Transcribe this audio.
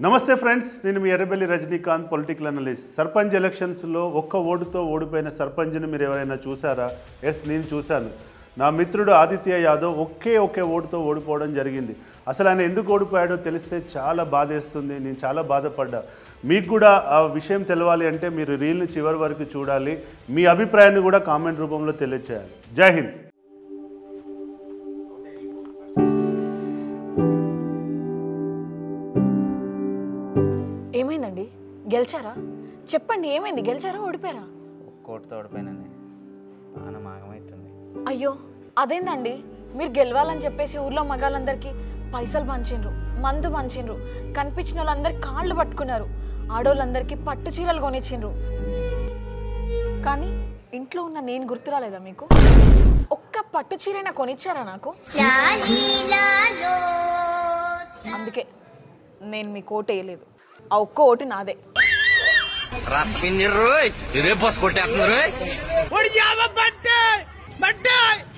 నమస్తే ఫ్రెండ్స్, నేను మీ Errabelli Rajinikanth, political analyst. Sarpanch ఎలక్షన్స్లో ఒక్క ఓటుతో ఓడిపోయిన సర్పంచ్ని మీరు ఎవరైనా చూసారా? ఎస్, నేను చూశాను. నా మిత్రుడు ఆదిత్య యాదవ్ ఒకే ఓటుతో ఓడిపోవడం జరిగింది. అసలు ఆయన ఎందుకు ఓడిపోయాడో తెలిస్తే చాలా బాధేస్తుంది. నేను చాలా బాధపడ్డా. మీకు కూడా ఆ విషయం తెలవాలి అంటే మీరు రీల్ని చివరి వరకు చూడాలి. మీ అభిప్రాయాన్ని కూడా కామెంట్ రూపంలో తెలియచేయాలి. జై హింద్. ఏమైందండి? గెలిచారా? చెప్పండి, ఏమైంది? గెలిచారా ఓడిపోయారా? ఒక్కోటితో ఓడిపోయినండి. పానం ఆగమవుతుంది. అయ్యో, అదేందండి? మీరు గెలవాలని చెప్పేసి ఊర్లో మగాళ్ళందరికీ పైసలు పంచిండ్రు, మందు పంచిండ్రు, కనిపించిన వాళ్ళందరికీ కాళ్ళు పట్టుకున్నారు, ఆడోళ్ళందరికీ పట్టు చీరలు కొనిచ్చిండ్రు. కానీ ఇంట్లో ఉన్న నేను గుర్తు రాలేదా మీకు? ఒక్క పట్టు చీరైనా కొనిచ్చారా నాకు? అందుకే నేను మీకు ఓటు వేయలేదు. ఆ ఒక్క ఓటు నాదే. రప్పిందిర్రు ఇదే బస్ కొట్టేస్తున్నారు.